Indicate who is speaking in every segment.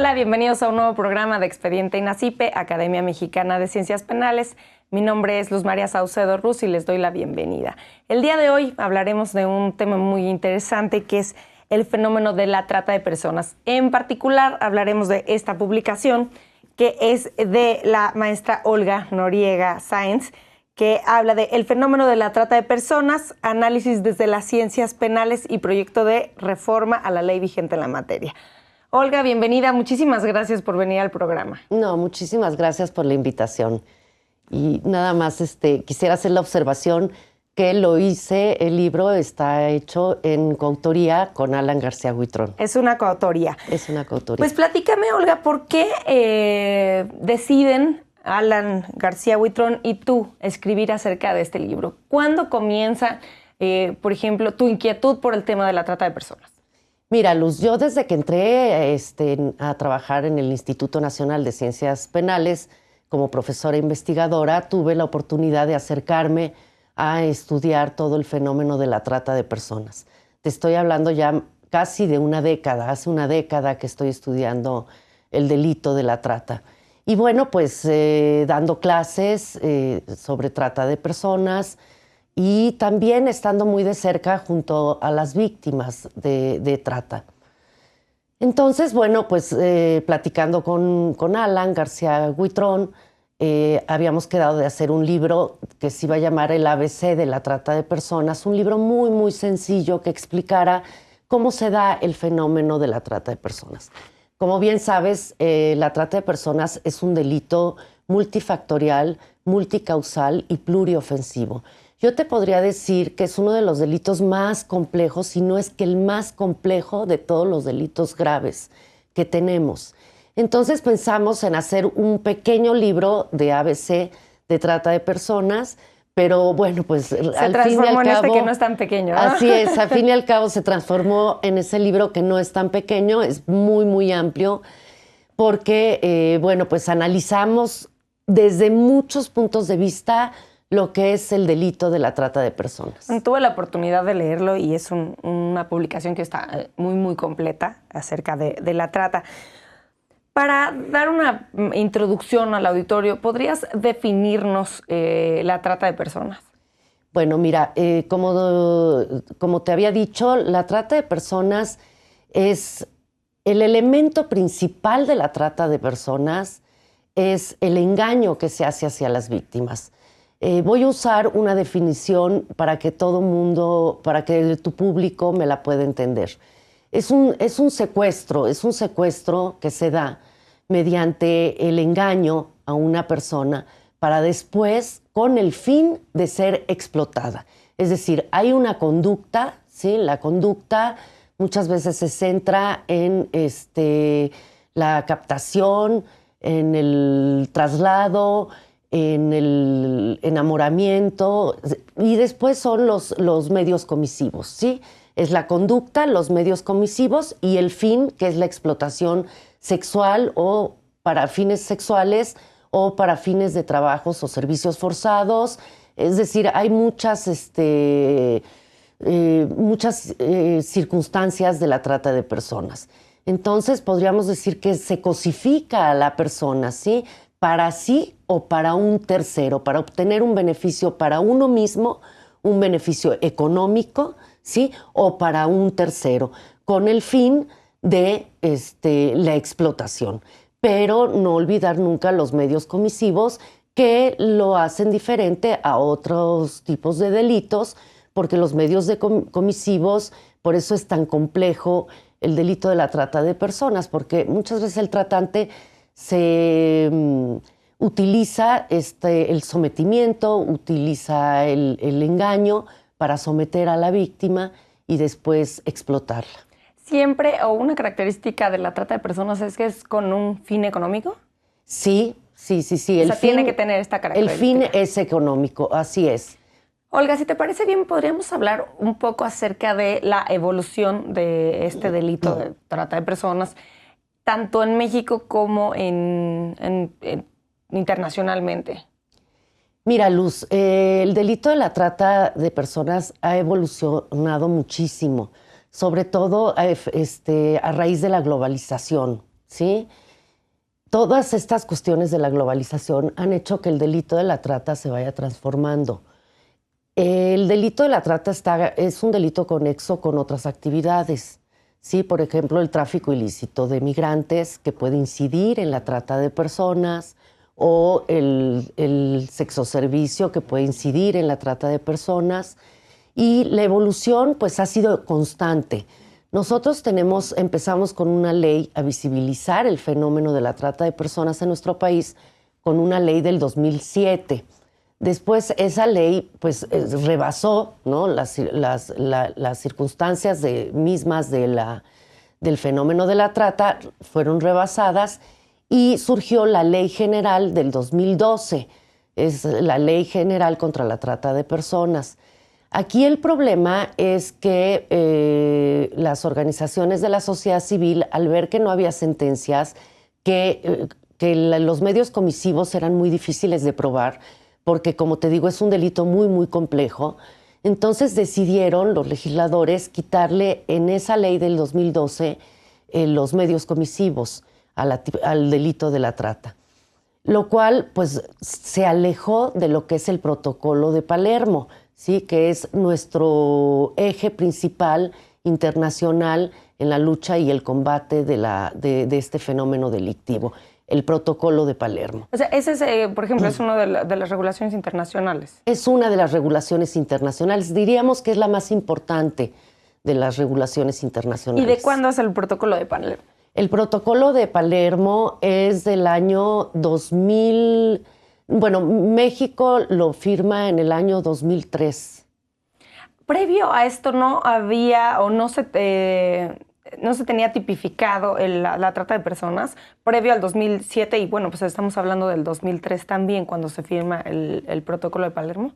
Speaker 1: Hola, bienvenidos a un nuevo programa de Expediente INACIPE, Academia Mexicana de Ciencias Penales. Mi nombre es Luz María Saucedo Ruz y les doy la bienvenida. El día de hoy hablaremos de un tema muy interesante que es el fenómeno de la trata de personas. En particular hablaremos de esta publicación que es de la maestra Olga Noriega Sáenz, que habla de el fenómeno de la trata de personas, análisis desde las ciencias penales y proyecto de reforma a la ley vigente en la materia. Olga, bienvenida. Muchísimas gracias por venir al programa.
Speaker 2: No, muchísimas gracias por la invitación. Y nada más quisiera hacer la observación que lo hice, el libro está hecho en coautoría con Alan García Huitrón.
Speaker 1: Es una coautoría.
Speaker 2: Es una coautoría.
Speaker 1: Pues platícame, Olga, ¿por qué deciden Alan García Huitrón y tú escribir acerca de este libro? ¿Cuándo comienza, por ejemplo, tu inquietud por el tema de la trata de personas?
Speaker 2: Mira, Luz, yo desde que entré a trabajar en el Instituto Nacional de Ciencias Penales como profesora investigadora, tuve la oportunidad de acercarme a estudiar todo el fenómeno de la trata de personas. Te estoy hablando ya casi de una década, hace una década que estoy estudiando el delito de la trata. Y bueno, pues dando clases sobre trata de personas y también estando muy de cerca junto a las víctimas de trata. Entonces, bueno, pues platicando con Alan García Huitrón, habíamos quedado de hacer un libro que se iba a llamar El ABC de la trata de personas, un libro muy, muy sencillo que explicara cómo se da el fenómeno de la trata de personas. Como bien sabes, la trata de personas es un delito multifactorial, multicausal y pluriofensivo. Yo te podría decir que es uno de los delitos más complejos, si no es que el más complejo de todos los delitos graves que tenemos. Entonces pensamos en hacer un pequeño libro de ABC de trata de personas, pero bueno, pues al fin y al cabo... Se
Speaker 1: transformó en este que no es tan pequeño, ¿no?
Speaker 2: Así es, al fin y al cabo se transformó en ese libro que no es tan pequeño, es muy, muy amplio, porque, bueno, pues analizamos desde muchos puntos de vista lo que es el delito de la trata de personas.
Speaker 1: Tuve la oportunidad de leerlo y es una publicación que está muy, muy completa acerca de la trata. Para dar una introducción al auditorio, ¿podrías definirnos la trata de personas?
Speaker 2: Bueno, mira, como te había dicho, la trata de personas es el elemento principal de la trata de personas, es el engaño que se hace hacia las víctimas. Voy a usar una definición para que todo mundo, para que tu público me la pueda entender. Es un secuestro que se da mediante el engaño a una persona para después, con el fin de ser explotada. Es decir, hay una conducta, ¿sí? La conducta muchas veces se centra en la captación, en el traslado, en el enamoramiento, y después son los medios comisivos, ¿sí? Es la conducta, los medios comisivos y el fin, que es la explotación sexual o para fines sexuales o para fines de trabajos o servicios forzados. Es decir, hay muchas circunstancias de la trata de personas. Entonces, podríamos decir que se cosifica a la persona, ¿sí? Para sí o para un tercero, para obtener un beneficio para uno mismo, un beneficio económico, ¿sí? O para un tercero, con el fin de la explotación. Pero no olvidar nunca los medios comisivos que lo hacen diferente a otros tipos de delitos, porque los medios comisivos, por eso es tan complejo el delito de la trata de personas, porque muchas veces el tratante utiliza el sometimiento, utiliza el engaño para someter a la víctima y después explotarla.
Speaker 1: ¿Siempre o una característica de la trata de personas es que es con un fin económico?
Speaker 2: Sí.
Speaker 1: O sea, tiene que tener esta característica.
Speaker 2: El fin es económico, así es.
Speaker 1: Olga, si te parece bien, podríamos hablar un poco acerca de la evolución de este delito de trata de personas, tanto en México como internacionalmente.
Speaker 2: Mira, Luz, el delito de la trata de personas ha evolucionado muchísimo, sobre todo a raíz de la globalización, ¿sí? Todas estas cuestiones de la globalización han hecho que el delito de la trata se vaya transformando. El delito de la trata es un delito conexo con otras actividades. Sí, por ejemplo, el tráfico ilícito de migrantes que puede incidir en la trata de personas, o el sexoservicio que puede incidir en la trata de personas. Y la evolución pues ha sido constante. Nosotros empezamos con una ley a visibilizar el fenómeno de la trata de personas en nuestro país con una ley del 2007. Después esa ley pues rebasó, ¿no?, las circunstancias mismas del fenómeno de la trata, fueron rebasadas y surgió la Ley General del 2012. Es la Ley General contra la Trata de Personas. Aquí el problema es que las organizaciones de la sociedad civil, al ver que no había sentencias, que los medios comisivos eran muy difíciles de probar, porque, como te digo, es un delito muy, muy complejo, entonces decidieron los legisladores quitarle en esa ley del 2012 los medios comisivos al delito de la trata, lo cual pues se alejó de lo que es el Protocolo de Palermo, ¿sí?, que es nuestro eje principal internacional en la lucha y el combate de este fenómeno delictivo, el Protocolo de Palermo.
Speaker 1: O sea, ese es, por ejemplo, es una de las regulaciones internacionales.
Speaker 2: Es una de las regulaciones internacionales. Diríamos que es la más importante de las regulaciones internacionales.
Speaker 1: ¿Y de cuándo es el Protocolo de Palermo?
Speaker 2: El Protocolo de Palermo es del año 2000. Bueno, México lo firma en el año 2003.
Speaker 1: Previo a esto no había o no se tenía tipificado la trata de personas, previo al 2007, y bueno, pues estamos hablando del 2003 también, cuando se firma el Protocolo de Palermo.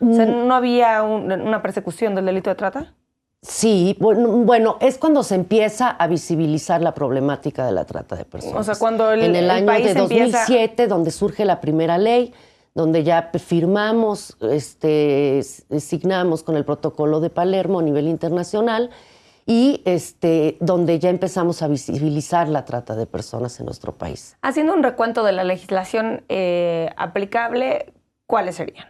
Speaker 1: O sea, ¿no había una persecución del delito de trata?
Speaker 2: Sí, bueno, es cuando se empieza a visibilizar la problemática de la trata de personas.
Speaker 1: O sea, cuando
Speaker 2: en el año
Speaker 1: país
Speaker 2: de 2007,
Speaker 1: empieza...
Speaker 2: donde surge la primera ley, donde ya firmamos, signamos con el Protocolo de Palermo a nivel internacional, y donde ya empezamos a visibilizar la trata de personas en nuestro país.
Speaker 1: Haciendo un recuento de la legislación aplicable, ¿cuáles serían?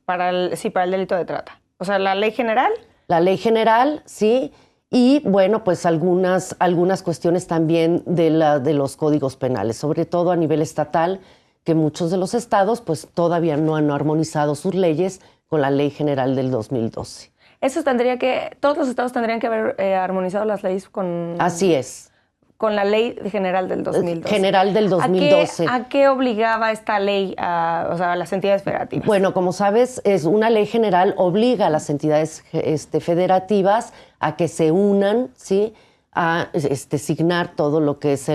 Speaker 1: Para el delito de trata. O sea, la ley general.
Speaker 2: La ley general, sí, y bueno, pues algunas cuestiones también de los códigos penales, sobre todo a nivel estatal, que muchos de los estados pues todavía no han armonizado sus leyes con la Ley General del 2012.
Speaker 1: Todos los estados tendrían que haber armonizado las leyes con...
Speaker 2: Así es.
Speaker 1: Con la Ley General del 2012.
Speaker 2: General del 2012.
Speaker 1: ¿A qué obligaba esta ley a las entidades federativas?
Speaker 2: Bueno, como sabes, es una ley general, obliga a las entidades federativas a que se unan, ¿sí?, a signar todo lo que es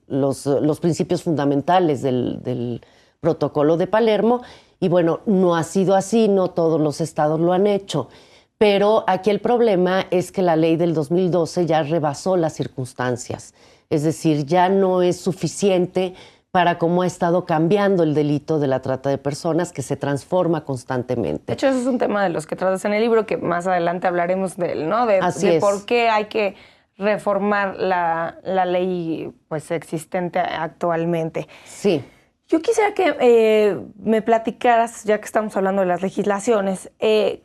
Speaker 2: los principios fundamentales del Protocolo de Palermo. Y bueno, no ha sido así, no todos los estados lo han hecho. Pero aquí el problema es que la ley del 2012 ya rebasó las circunstancias. Es decir, ya no es suficiente para cómo ha estado cambiando el delito de la trata de personas, que se transforma constantemente.
Speaker 1: De hecho, eso es un tema de los que tratas en el libro, que más adelante hablaremos de él, ¿no? De por qué hay que reformar la ley pues existente actualmente.
Speaker 2: Sí.
Speaker 1: Yo quisiera que me platicaras, ya que estamos hablando de las legislaciones,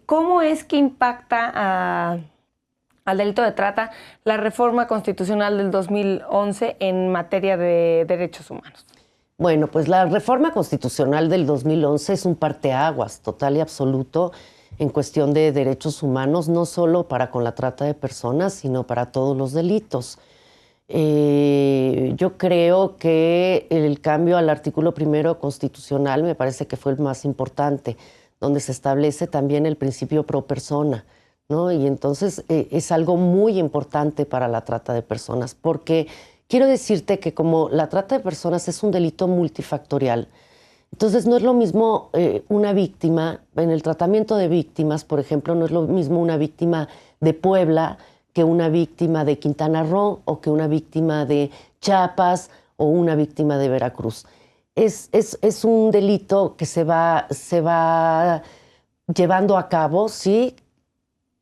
Speaker 1: ¿cómo es que impacta al delito de trata la reforma constitucional del 2011 en materia de derechos humanos?
Speaker 2: Bueno, pues la reforma constitucional del 2011 es un parteaguas total y absoluto en cuestión de derechos humanos, no solo para con la trata de personas, sino para todos los delitos. Yo creo que el cambio al artículo 1 constitucional me parece que fue el más importante, donde se establece también el principio pro persona, ¿no? Y entonces es algo muy importante para la trata de personas, porque quiero decirte que como la trata de personas es un delito multifactorial, entonces no es lo mismo una víctima, en el tratamiento de víctimas, por ejemplo, no es lo mismo una víctima de Puebla que una víctima de Quintana Roo, o que una víctima de Chiapas, o una víctima de Veracruz. Es un delito que se va llevando a cabo, ¿sí?,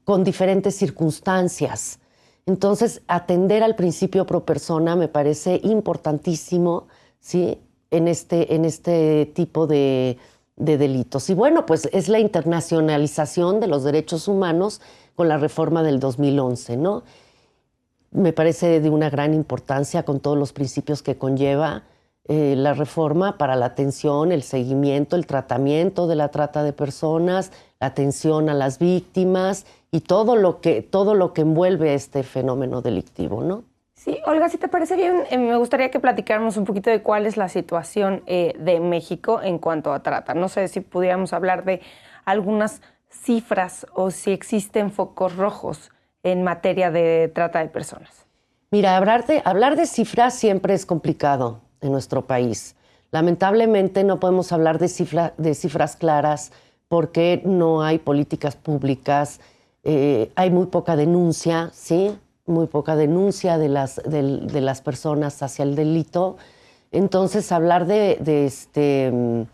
Speaker 2: con diferentes circunstancias. Entonces, atender al principio pro persona me parece importantísimo, ¿sí? En este tipo de delitos. Y bueno, pues es la internacionalización de los derechos humanos con la reforma del 2011, ¿no? Me parece de una gran importancia con todos los principios que conlleva la reforma para la atención, el seguimiento, el tratamiento de la trata de personas, la atención a las víctimas y todo lo que envuelve este fenómeno delictivo, ¿no?
Speaker 1: Sí, Olga, si te parece bien, me gustaría que platicáramos un poquito de cuál es la situación de México en cuanto a trata. No sé si pudiéramos hablar de algunas cifras o si existen focos rojos en materia de trata de personas.
Speaker 2: Mira, hablar de cifras siempre es complicado en nuestro país. Lamentablemente no podemos hablar de cifras claras porque no hay políticas públicas, hay muy poca denuncia, ¿sí? Muy poca denuncia de las personas hacia el delito. Entonces, hablar de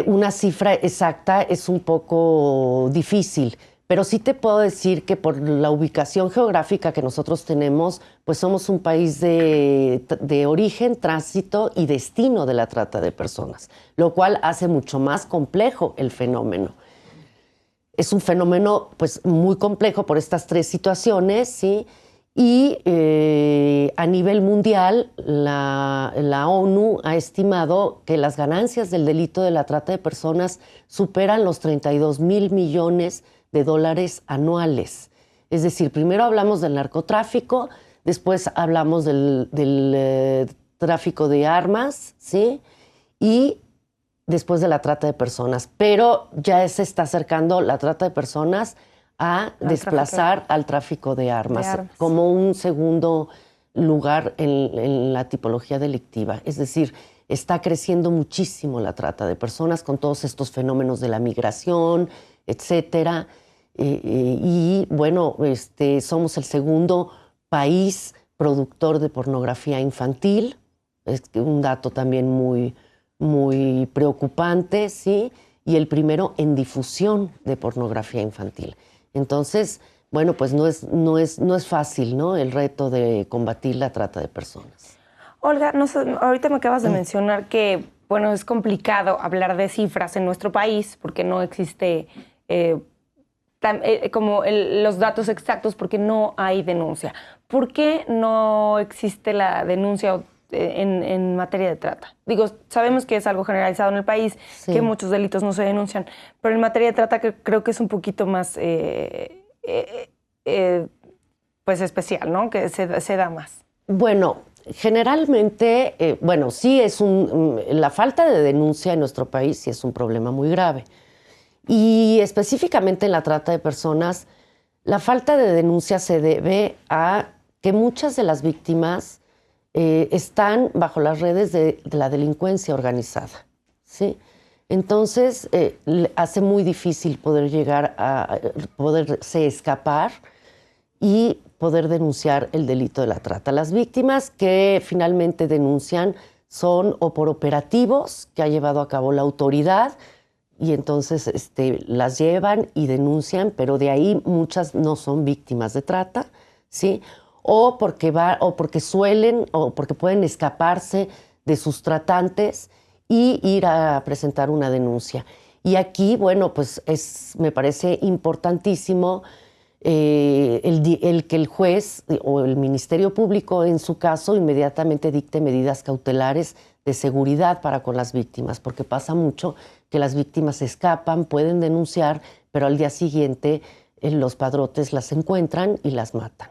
Speaker 2: una cifra exacta es un poco difícil. Pero sí te puedo decir que por la ubicación geográfica que nosotros tenemos, pues somos un país de origen, tránsito y destino de la trata de personas, lo cual hace mucho más complejo el fenómeno. Es un fenómeno pues muy complejo por estas tres situaciones, ¿sí? Y a nivel mundial, la ONU ha estimado que las ganancias del delito de la trata de personas superan los 32,000 millones de dólares anuales. Es decir, primero hablamos del narcotráfico, después hablamos del tráfico de armas, ¿sí? Y después de la trata de personas. Pero ya se está acercando la trata de personas a desplazar al tráfico de armas como un segundo lugar en la tipología delictiva. Es decir, está creciendo muchísimo la trata de personas con todos estos fenómenos de la migración, etcétera. Y bueno, somos el segundo país productor de pornografía infantil. Es un dato también muy, muy preocupante, ¿sí? Y el primero en difusión de pornografía infantil. Entonces, bueno, pues no es fácil, ¿no? El reto de combatir la trata de personas.
Speaker 1: Olga, no sé, ahorita me acabas de mencionar que, bueno, es complicado hablar de cifras en nuestro país porque no existe los datos exactos porque no hay denuncia. ¿Por qué no existe la denuncia en materia de trata? Digo, sabemos que es algo generalizado en el país, sí, que muchos delitos no se denuncian, pero en materia de trata creo que es un poquito más pues especial, ¿no? Que se da más.
Speaker 2: Bueno, generalmente, sí la falta de denuncia en nuestro país sí es un problema muy grave. Y específicamente en la trata de personas, la falta de denuncia se debe a que muchas de las víctimas están bajo las redes de la delincuencia organizada, ¿sí? Entonces, hace muy difícil poderse escapar y poder denunciar el delito de la trata. Las víctimas que finalmente denuncian son o por operativos que ha llevado a cabo la autoridad, y entonces las llevan y denuncian, pero de ahí muchas no son víctimas de trata, ¿sí? O porque pueden escaparse de sus tratantes y ir a presentar una denuncia. Y aquí, bueno, pues me parece importantísimo el que el juez o el Ministerio Público, en su caso, inmediatamente dicte medidas cautelares de seguridad para con las víctimas, porque pasa mucho que las víctimas escapan, pueden denunciar, pero al día siguiente los padrotes las encuentran y las matan.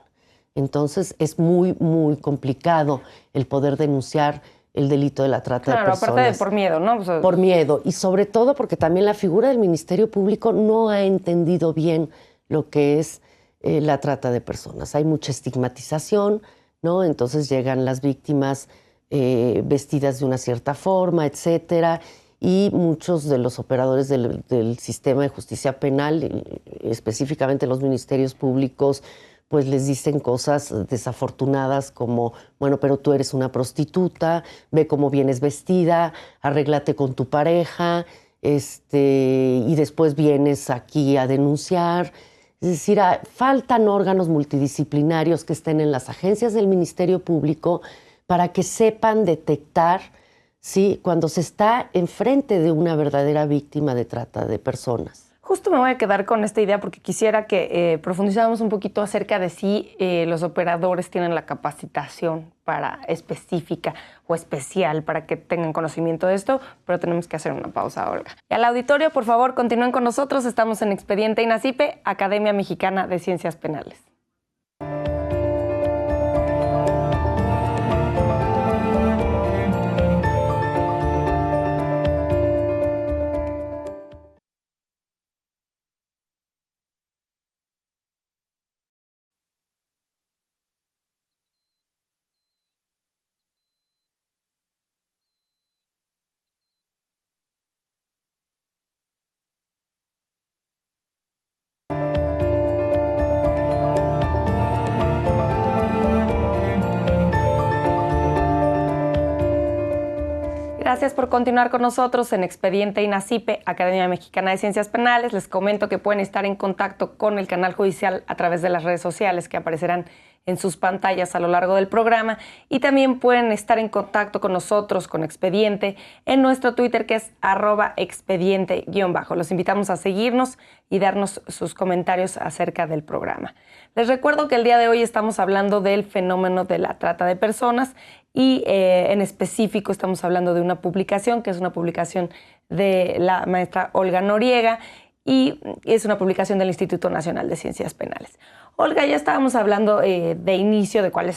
Speaker 2: Entonces es muy, muy complicado el poder denunciar el delito de la trata de personas.
Speaker 1: Claro, aparte de por miedo, ¿no?
Speaker 2: Por miedo, y sobre todo porque también la figura del Ministerio Público no ha entendido bien lo que es la trata de personas. Hay mucha estigmatización, ¿no? Entonces llegan las víctimas vestidas de una cierta forma, etcétera, y muchos de los operadores del sistema de justicia penal, específicamente los ministerios públicos, pues les dicen cosas desafortunadas como, bueno, pero tú eres una prostituta, ve cómo vienes vestida, arréglate con tu pareja, y después vienes aquí a denunciar. Es decir, faltan órganos multidisciplinarios que estén en las agencias del Ministerio Público para que sepan detectar, ¿sí?, cuando se está enfrente de una verdadera víctima de trata de personas.
Speaker 1: Justo me voy a quedar con esta idea porque quisiera que profundizáramos un poquito acerca de si los operadores tienen la capacitación específica o especial para que tengan conocimiento de esto, pero tenemos que hacer una pausa, Olga. Y al auditorio, por favor, continúen con nosotros. Estamos en Expediente INACIPE, Academia Mexicana de Ciencias Penales. Gracias por continuar con nosotros en Expediente INACIPE, Academia Mexicana de Ciencias Penales. Les comento que pueden estar en contacto con el canal judicial a través de las redes sociales que aparecerán en sus pantallas a lo largo del programa, y también pueden estar en contacto con nosotros, con Expediente, en nuestro Twitter, que es @expediente_. Los invitamos a seguirnos y darnos sus comentarios acerca del programa. Les recuerdo que el día de hoy estamos hablando del fenómeno de la trata de personas y en específico estamos hablando de una publicación que es una publicación de la maestra Olga Noriega y es una publicación del Instituto Nacional de Ciencias Penales. Olga, ya estábamos hablando de inicio de cuál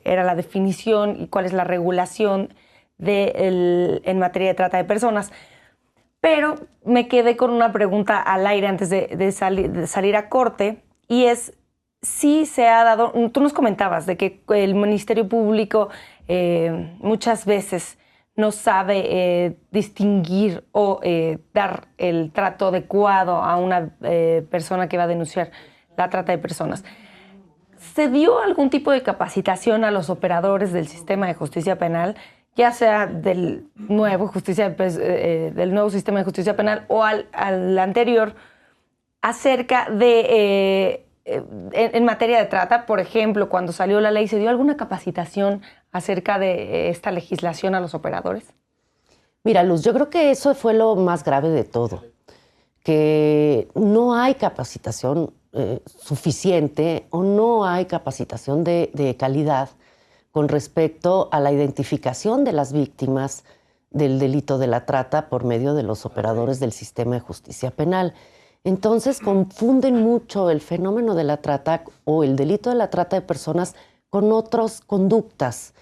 Speaker 1: era la definición y cuál es la regulación en materia de trata de personas, pero me quedé con una pregunta al aire antes de salir a corte, y es si se ha dado, tú nos comentabas de que el Ministerio Público muchas veces no sabe distinguir o dar el trato adecuado a una persona que va a denunciar la trata de personas. ¿Se dio algún tipo de capacitación a los operadores del sistema de justicia penal, ya sea del nuevo sistema de justicia penal o al anterior, acerca de, en materia de trata? Por ejemplo, cuando salió la ley, ¿se dio alguna capacitación acerca de esta legislación a los operadores?
Speaker 2: Mira, Luz, yo creo que eso fue lo más grave de todo, que no hay capacitación suficiente o no hay capacitación de calidad con respecto a la identificación de las víctimas del delito de la trata por medio de los operadores del sistema de justicia penal. Entonces confunden mucho el fenómeno de la trata o el delito de la trata de personas con otras conductas.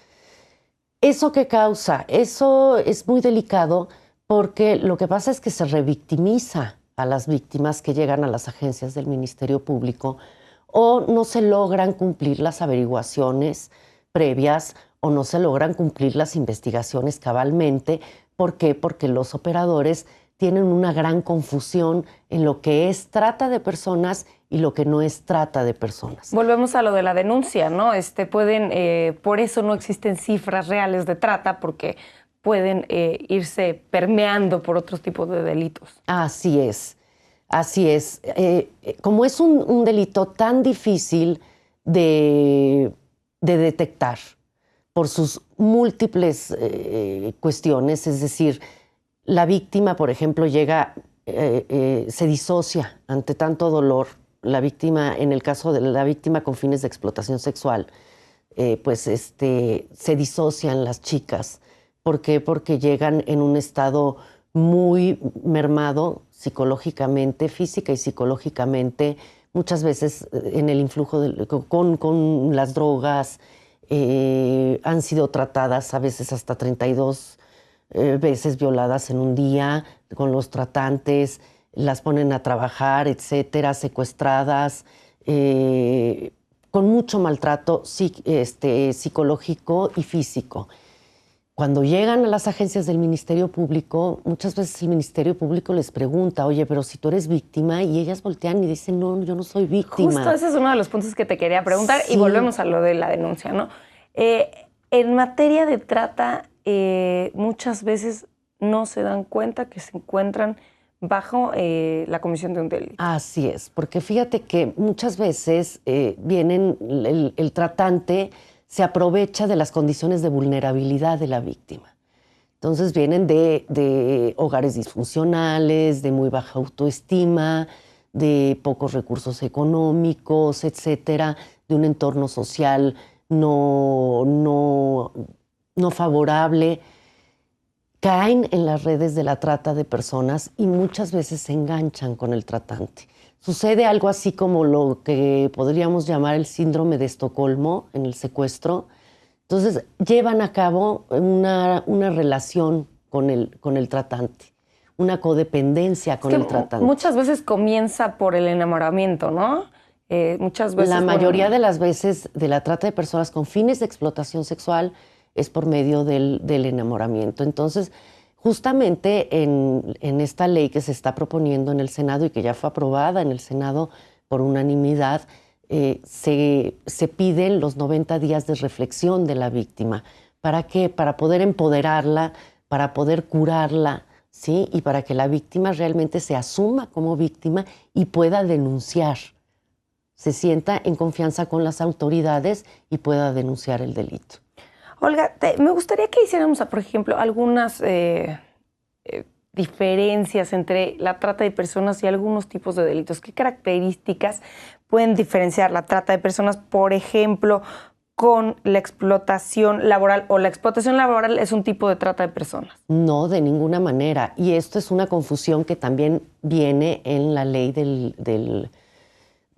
Speaker 2: ¿Eso qué causa? Eso es muy delicado porque lo que pasa es que se revictimiza a las víctimas que llegan a las agencias del Ministerio Público, o no se logran cumplir las averiguaciones previas o no se logran cumplir las investigaciones cabalmente. ¿Por qué? Porque los operadores tienen una gran confusión en lo que es trata de personas y lo que no es trata de personas.
Speaker 1: Volvemos a lo de la denuncia, ¿no? Por eso no existen cifras reales de trata, porque pueden irse permeando por otros tipos de delitos.
Speaker 2: Así es, así es. Como es un delito tan difícil de detectar por sus múltiples cuestiones, es decir, la víctima, por ejemplo, se disocia ante tanto dolor. La víctima, en el caso de la víctima con fines de explotación sexual, se disocian las chicas. ¿Por qué? Porque llegan en un estado muy mermado psicológicamente, física y psicológicamente, muchas veces en el influjo con las drogas, han sido tratadas a veces hasta 32 veces violadas en un día con los tratantes, las ponen a trabajar, etcétera, secuestradas, con mucho maltrato psicológico y físico. Cuando llegan a las agencias del Ministerio Público, muchas veces el Ministerio Público les pregunta, oye, pero si tú eres víctima, y ellas voltean y dicen, no, yo no soy víctima.
Speaker 1: Justo ese es uno de los puntos que te quería preguntar, sí. Y volvemos a lo de la denuncia, ¿no? En materia de trata, muchas veces no se dan cuenta que se encuentran bajo la comisión de un delito.
Speaker 2: Así es, porque fíjate que muchas veces el tratante se aprovecha de las condiciones de vulnerabilidad de la víctima. Entonces vienen de hogares disfuncionales, de muy baja autoestima, de pocos recursos económicos, etcétera, de un entorno social no favorable. Caen en las redes de la trata de personas y muchas veces se enganchan con el tratante. Sucede algo así como lo que podríamos llamar el síndrome de Estocolmo en el secuestro. Entonces llevan a cabo una relación con el tratante, una codependencia con el tratante.
Speaker 1: Muchas veces comienza por el enamoramiento, ¿no? Muchas veces.
Speaker 2: La mayoría de las veces de la trata de personas con fines de explotación sexual es por medio del enamoramiento. Entonces, justamente en esta ley que se está proponiendo en el Senado y que ya fue aprobada en el Senado por unanimidad, se piden los 90 días de reflexión de la víctima. ¿Para qué? Para poder empoderarla, para poder curarla, ¿sí? Y para que la víctima realmente se asuma como víctima y pueda denunciar, se sienta en confianza con las autoridades y pueda denunciar el delito.
Speaker 1: Olga, me gustaría que hiciéramos, por ejemplo, algunas diferencias entre la trata de personas y algunos tipos de delitos. ¿Qué características pueden diferenciar la trata de personas, por ejemplo, con la explotación laboral? ¿O la explotación laboral es un tipo de trata de personas?
Speaker 2: No, de ninguna manera. Y esto es una confusión que también viene en la ley del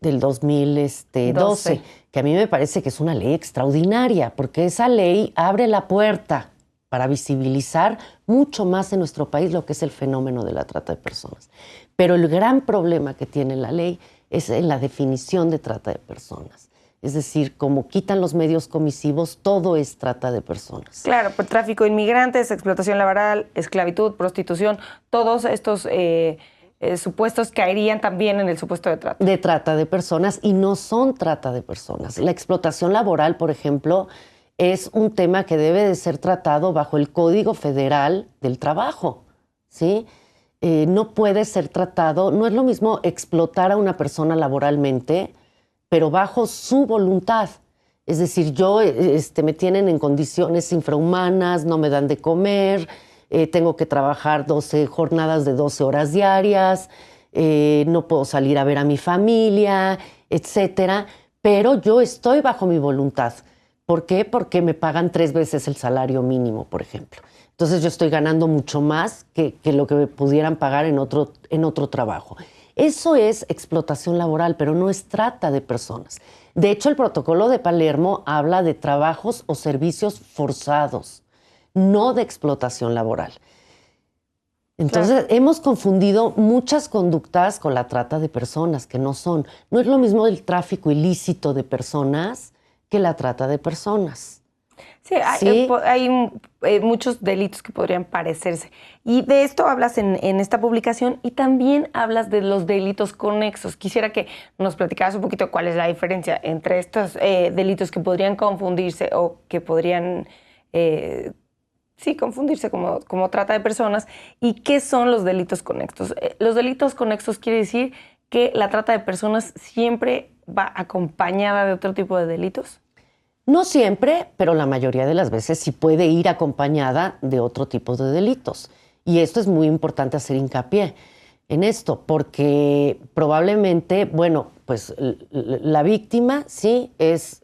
Speaker 2: 2012, que a mí me parece que es una ley extraordinaria, porque esa ley abre la puerta para visibilizar mucho más en nuestro país lo que es el fenómeno de la trata de personas. Pero el gran problema que tiene la ley es en la definición de trata de personas. Es decir, como quitan los medios comisivos, todo es trata de personas.
Speaker 1: Claro, pues tráfico de inmigrantes, explotación laboral, esclavitud, prostitución, todos estos supuestos caerían también en el supuesto de trata.
Speaker 2: De trata de personas, y no son trata de personas. La explotación laboral, por ejemplo, es un tema que debe de ser tratado bajo el Código Federal del Trabajo, ¿sí? No puede ser tratado, no es lo mismo explotar a una persona laboralmente, pero bajo su voluntad. Es decir, me tienen en condiciones infrahumanas, no me dan de comer, tengo que trabajar 12 jornadas de 12 horas diarias, no puedo salir a ver a mi familia, etcétera, pero yo estoy bajo mi voluntad. ¿Por qué? Porque me pagan 3 veces el salario mínimo, por ejemplo. Entonces yo estoy ganando mucho más que lo que me pudieran pagar en otro trabajo. Eso es explotación laboral, pero no es trata de personas. De hecho, el protocolo de Palermo habla de trabajos o servicios forzados, no de explotación laboral. Entonces, hemos confundido muchas conductas con la trata de personas, que no son. No es lo mismo el tráfico ilícito de personas que la trata de personas.
Speaker 1: Sí, hay muchos delitos que podrían parecerse. Y de esto hablas en esta publicación y también hablas de los delitos conexos. Quisiera que nos platicaras un poquito cuál es la diferencia entre estos delitos que podrían confundirse o que podrían confundirse como trata de personas y qué son los delitos conexos. Los delitos conexos quiere decir que la trata de personas siempre va acompañada de otro tipo de delitos.
Speaker 2: No siempre, pero la mayoría de las veces sí puede ir acompañada de otro tipo de delitos. Y esto es muy importante hacer hincapié en esto, porque probablemente, pues la víctima sí es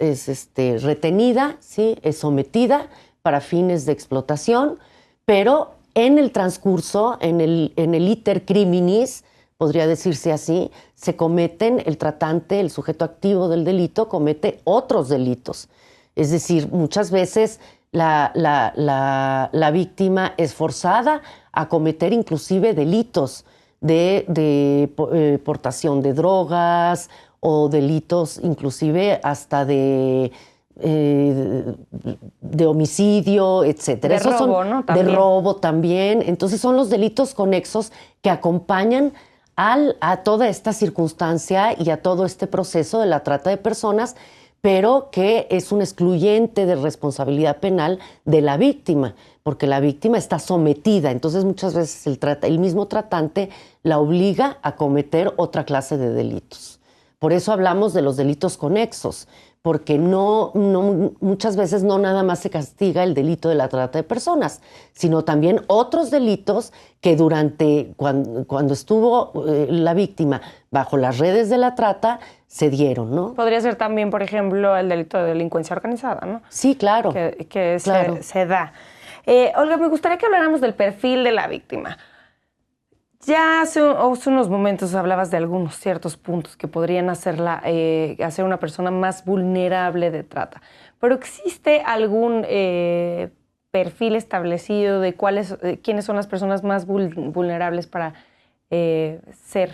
Speaker 2: retenida, sí es sometida para fines de explotación, pero en el transcurso, en el iter criminis, podría decirse así, se cometen, el tratante, el sujeto activo del delito, comete otros delitos. Es decir, muchas veces la víctima es forzada a cometer inclusive delitos de portación de drogas o delitos inclusive hasta de homicidio, etcétera.
Speaker 1: De robo, ¿no?
Speaker 2: De robo también. Entonces son los delitos conexos que acompañan a toda esta circunstancia y a todo este proceso de la trata de personas, pero que es un excluyente de responsabilidad penal de la víctima, porque la víctima está sometida. Entonces muchas veces el mismo tratante la obliga a cometer otra clase de delitos. Por eso hablamos de los delitos conexos, porque muchas veces no nada más se castiga el delito de la trata de personas, sino también otros delitos que cuando estuvo la víctima bajo las redes de la trata se dieron, ¿no?
Speaker 1: Podría ser también, por ejemplo, el delito de delincuencia organizada, ¿no?
Speaker 2: Sí, claro.
Speaker 1: Que
Speaker 2: claro.
Speaker 1: Se da. Olga, me gustaría que habláramos del perfil de la víctima. Ya hace unos momentos hablabas de algunos ciertos puntos que podrían hacer una persona más vulnerable de trata. Pero ¿existe algún perfil establecido de quiénes son las personas más vulnerables para ser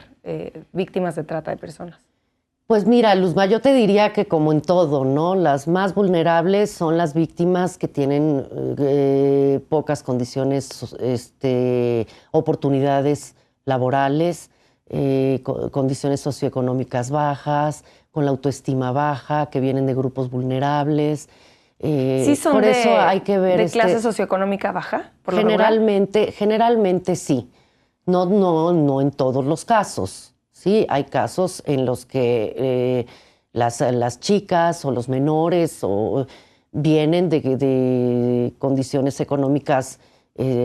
Speaker 1: víctimas de trata de personas?
Speaker 2: Pues mira, Luzma, yo te diría que como en todo, ¿no? Las más vulnerables son las víctimas que tienen pocas condiciones, oportunidades laborales, condiciones socioeconómicas bajas, con la autoestima baja, que vienen de grupos vulnerables.
Speaker 1: ¿Sí son
Speaker 2: por eso hay que ver
Speaker 1: de clase socioeconómica baja?
Speaker 2: Generalmente sí. No en todos los casos. Sí, hay casos en los que las chicas o los menores vienen de condiciones económicas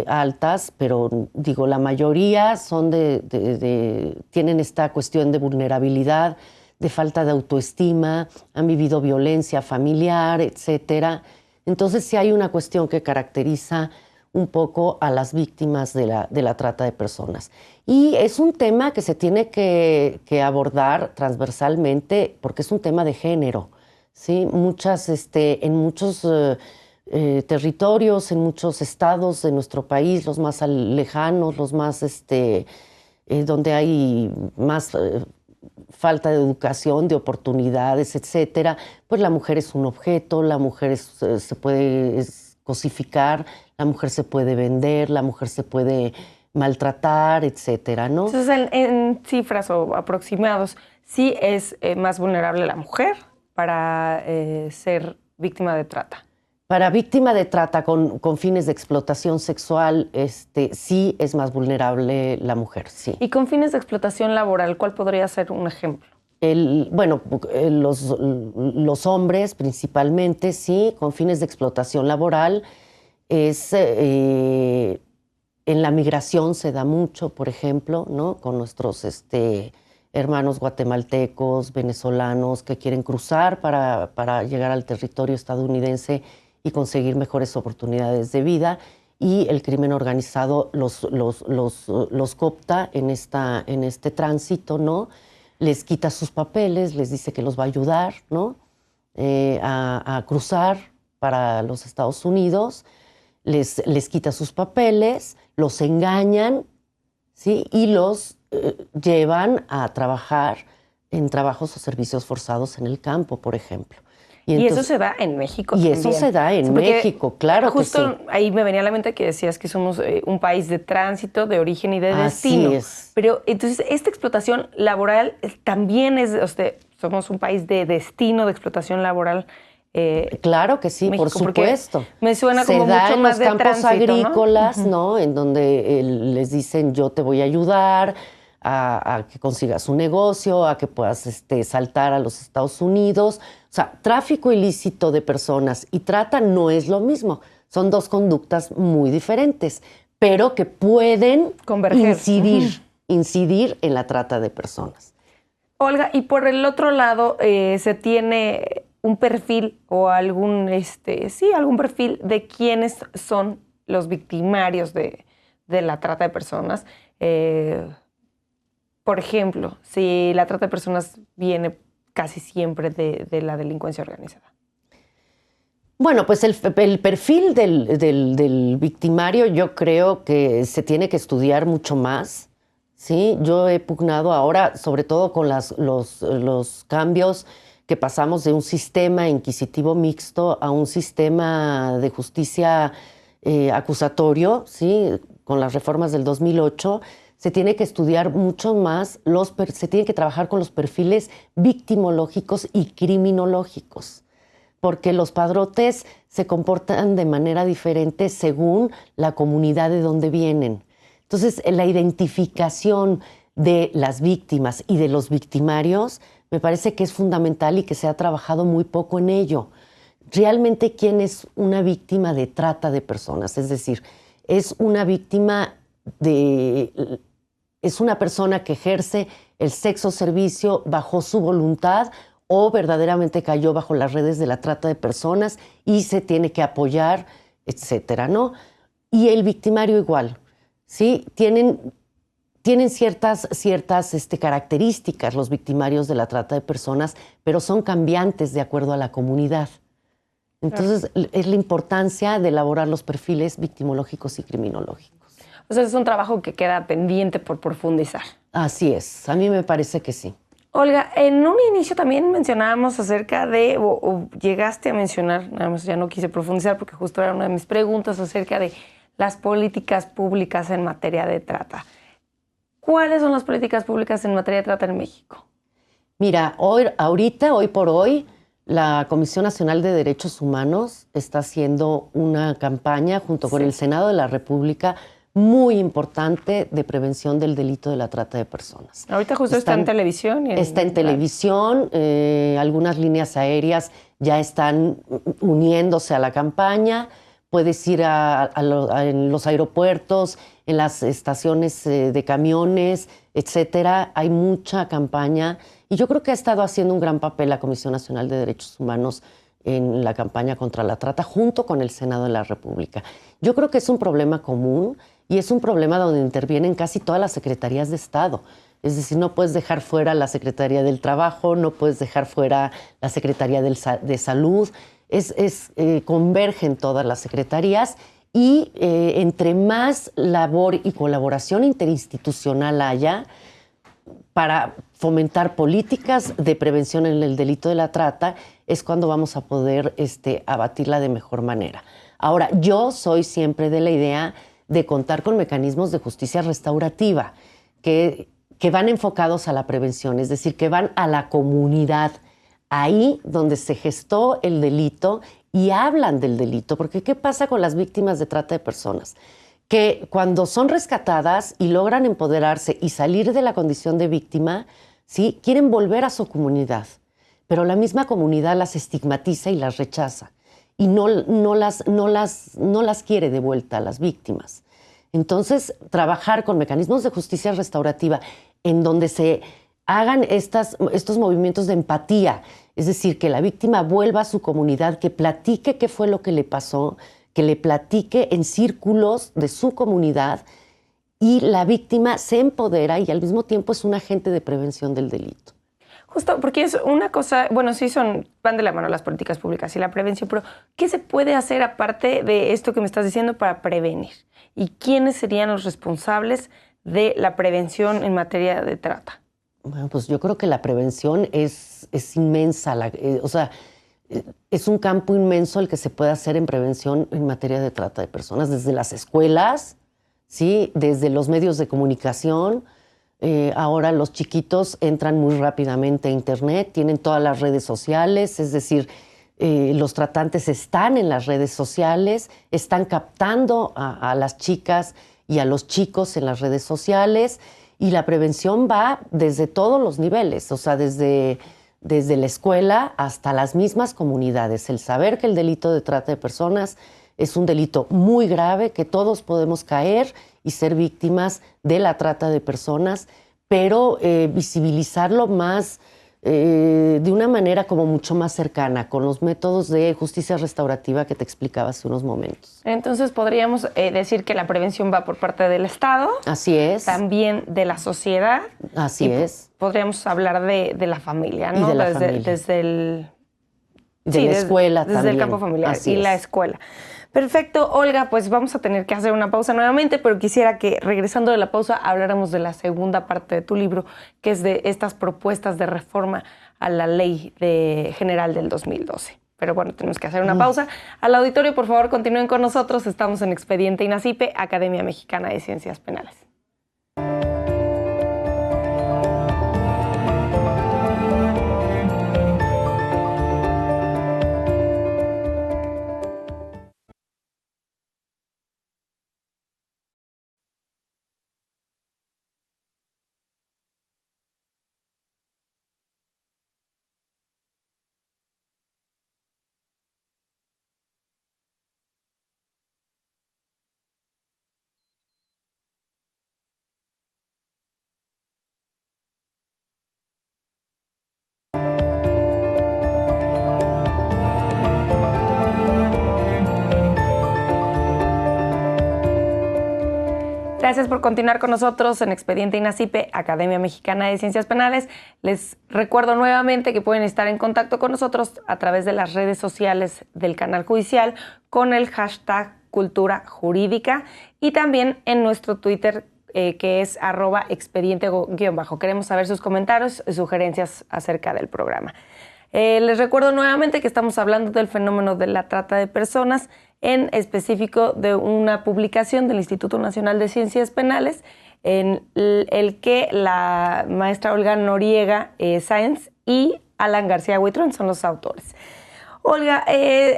Speaker 2: altas, pero digo, la mayoría tienen esta cuestión de vulnerabilidad, de falta de autoestima, han vivido violencia familiar, etcétera. Entonces sí hay una cuestión que caracteriza un poco a las víctimas de la trata de personas. Y es un tema que se tiene que abordar transversalmente porque es un tema de género, ¿sí? En muchos territorios, en muchos estados de nuestro país, los más lejanos, los más donde hay más falta de educación, de oportunidades, etcétera, pues la mujer es un objeto, la mujer se puede cosificar, la mujer se puede vender, la mujer se puede maltratar, etcétera, ¿no?
Speaker 1: Entonces, en cifras o aproximados, sí es más vulnerable la mujer para ser víctima de trata.
Speaker 2: Para víctima de trata con fines de explotación sexual, sí es más vulnerable la mujer, sí.
Speaker 1: ¿Y con fines de explotación laboral, cuál podría ser un ejemplo?
Speaker 2: Los hombres principalmente, sí, con fines de explotación laboral. En la migración se da mucho, por ejemplo, ¿no? Con nuestros hermanos guatemaltecos, venezolanos que quieren cruzar para llegar al territorio estadounidense y conseguir mejores oportunidades de vida, y el crimen organizado los coopta en este tránsito, ¿no? Les quita sus papeles, les dice que los va a ayudar, ¿no? A cruzar para los Estados Unidos, les quita sus papeles, los engañan, ¿sí? Y los llevan a trabajar en trabajos o servicios forzados en el campo, por ejemplo.
Speaker 1: Y eso se da en México
Speaker 2: y
Speaker 1: también.
Speaker 2: Eso se da en México, claro que sí.
Speaker 1: Justo ahí me venía a la mente que decías que somos un país de tránsito, de origen y de destino.
Speaker 2: Así es.
Speaker 1: Pero entonces esta explotación laboral también somos un país de destino, de explotación laboral.
Speaker 2: Claro que sí,
Speaker 1: México,
Speaker 2: por supuesto.
Speaker 1: Me suena como mucho más de tránsito,
Speaker 2: se da en los campos agrícolas, ¿no? En donde les dicen yo te voy a ayudar a que consigas un negocio, a que puedas saltar a los Estados Unidos. O sea, tráfico ilícito de personas y trata no es lo mismo. Son dos conductas muy diferentes, pero que pueden
Speaker 1: converger,
Speaker 2: incidir en la trata de personas.
Speaker 1: Olga, y por el otro lado, se tiene un perfil o algún perfil de quiénes son los victimarios de la trata de personas. Por ejemplo, si la trata de personas viene casi siempre de la delincuencia organizada.
Speaker 2: Bueno, pues el perfil del victimario yo creo que se tiene que estudiar mucho más, ¿sí? Yo he pugnado ahora, sobre todo con los cambios que pasamos de un sistema inquisitivo mixto a un sistema de justicia acusatorio, ¿sí? Con las reformas del 2008, se tiene que estudiar mucho más, se tiene que trabajar con los perfiles victimológicos y criminológicos, porque los padrotes se comportan de manera diferente según la comunidad de donde vienen. Entonces, la identificación de las víctimas y de los victimarios me parece que es fundamental y que se ha trabajado muy poco en ello. Realmente, ¿quién es una víctima de trata de personas? Es decir, es una víctima es una persona que ejerce el sexo servicio bajo su voluntad o verdaderamente cayó bajo las redes de la trata de personas y se tiene que apoyar, etcétera, ¿no? Y el victimario igual, ¿sí? Tienen ciertas características los victimarios de la trata de personas, pero son cambiantes de acuerdo a la comunidad. Entonces, es la importancia de elaborar los perfiles victimológicos y criminológicos.
Speaker 1: O sea, es un trabajo que queda pendiente por profundizar.
Speaker 2: Así es, a mí me parece que sí.
Speaker 1: Olga, en un inicio también mencionábamos acerca de, o llegaste a mencionar, nada más ya no quise profundizar porque justo era una de mis preguntas acerca de las políticas públicas en materia de trata. ¿Cuáles son las políticas públicas en materia de trata en México?
Speaker 2: Mira, hoy por hoy, la Comisión Nacional de Derechos Humanos está haciendo una campaña junto con el Senado de la República muy importante de prevención del delito de la trata de personas.
Speaker 1: Ahorita justo está en televisión.
Speaker 2: Está en televisión, algunas líneas aéreas ya están uniéndose a la campaña. Puedes ir en los aeropuertos, en las estaciones de camiones, etcétera. Hay mucha campaña y yo creo que ha estado haciendo un gran papel la Comisión Nacional de Derechos Humanos en la campaña contra la trata junto con el Senado de la República. Yo creo que es un problema común y es un problema donde intervienen casi todas las secretarías de Estado. Es decir, no puedes dejar fuera la Secretaría del Trabajo, no puedes dejar fuera la Secretaría de Salud. Convergen todas las secretarías y entre más labor y colaboración interinstitucional haya para fomentar políticas de prevención en el delito de la trata, es cuando vamos a poder abatirla de mejor manera. Ahora, yo soy siempre de la idea de contar con mecanismos de justicia restaurativa que van enfocados a la prevención, es decir, que van a la comunidad, ahí donde se gestó el delito y hablan del delito. Porque ¿qué pasa con las víctimas de trata de personas? Que cuando son rescatadas y logran empoderarse y salir de la condición de víctima, ¿sí?, quieren volver a su comunidad, pero la misma comunidad las estigmatiza y las rechaza y no las quiere de vuelta a las víctimas. Entonces, trabajar con mecanismos de justicia restaurativa en donde se hagan estos movimientos de empatía, es decir, que la víctima vuelva a su comunidad, que platique qué fue lo que le pasó, que le platique en círculos de su comunidad y la víctima se empodera y al mismo tiempo es un agente de prevención del delito.
Speaker 1: Justo, porque es una cosa, bueno, sí van de la mano las políticas públicas y la prevención, pero ¿qué se puede hacer aparte de esto que me estás diciendo para prevenir? ¿Y quiénes serían los responsables de la prevención en materia de trata?
Speaker 2: Bueno, pues yo creo que la prevención es inmensa, es un campo inmenso el que se puede hacer en prevención en materia de trata de personas, desde las escuelas, ¿sí?, desde los medios de comunicación. Ahora los chiquitos entran muy rápidamente a Internet, tienen todas las redes sociales, es decir, los tratantes están en las redes sociales, están captando a las chicas y a los chicos en las redes sociales. Y la prevención va desde todos los niveles, o sea, desde la escuela hasta las mismas comunidades. El saber que el delito de trata de personas es un delito muy grave, que todos podemos caer y ser víctimas de la trata de personas, pero visibilizarlo más de una manera como mucho más cercana, con los métodos de justicia restaurativa que te explicaba hace unos momentos.
Speaker 1: Entonces, podríamos decir que la prevención va por parte del Estado.
Speaker 2: Así es.
Speaker 1: También de la sociedad.
Speaker 2: Así es.
Speaker 1: Podríamos hablar de la familia, ¿no?
Speaker 2: Y de la familia.
Speaker 1: Desde
Speaker 2: la escuela
Speaker 1: desde
Speaker 2: también.
Speaker 1: Desde el campo familiar
Speaker 2: Así
Speaker 1: y
Speaker 2: es.
Speaker 1: La escuela. Perfecto, Olga, pues vamos a tener que hacer una pausa nuevamente, pero quisiera que, regresando de la pausa, habláramos de la segunda parte de tu libro, que es de estas propuestas de reforma a la Ley General del 2012. Pero bueno, tenemos que hacer una pausa. Al auditorio, por favor, continúen con nosotros. Estamos en Expediente INACIPE, Academia Mexicana de Ciencias Penales. Gracias por continuar con nosotros en Expediente INACIPE, Academia Mexicana de Ciencias Penales. Les recuerdo nuevamente que pueden estar en contacto con nosotros a través de las redes sociales del canal judicial con el hashtag Cultura Jurídica y también en nuestro Twitter que es @expediente_. Queremos saber sus comentarios y sugerencias acerca del programa. Les recuerdo nuevamente que estamos hablando del fenómeno de la trata de personas, en específico de una publicación del Instituto Nacional de Ciencias Penales, en el que la maestra Olga Noriega Sáenz y Alan García Huitrón son los autores. Olga,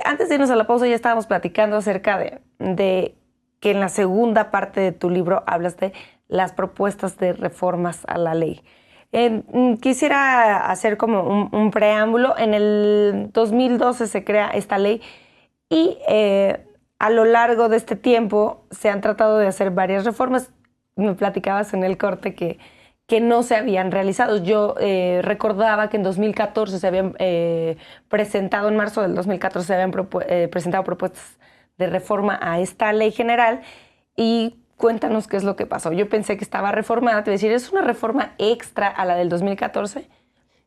Speaker 1: antes de irnos a la pausa ya estábamos platicando acerca de que en la segunda parte de tu libro hablas de las propuestas de reformas a la ley. Quisiera hacer como un preámbulo. En el 2012 se crea esta ley y a lo largo de este tiempo se han tratado de hacer varias reformas. Me platicabas en el corte que no se habían realizado. Yo recordaba que en 2014 se habían presentado, en marzo del 2014 se habían presentado propuestas de reforma a esta ley general y cuéntanos qué es lo que pasó. Yo pensé que estaba reformada. Te voy a decir, ¿es una reforma extra a la del 2014?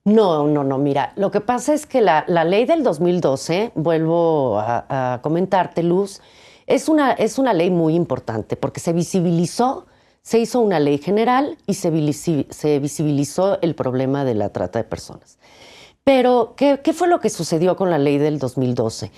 Speaker 2: No, mira, lo que pasa es que la ley del 2012, vuelvo a comentarte, Luz, es una ley muy importante porque se visibilizó, se hizo una ley general y se visibilizó el problema de la trata de personas. Pero, ¿qué fue lo que sucedió con la ley del 2012?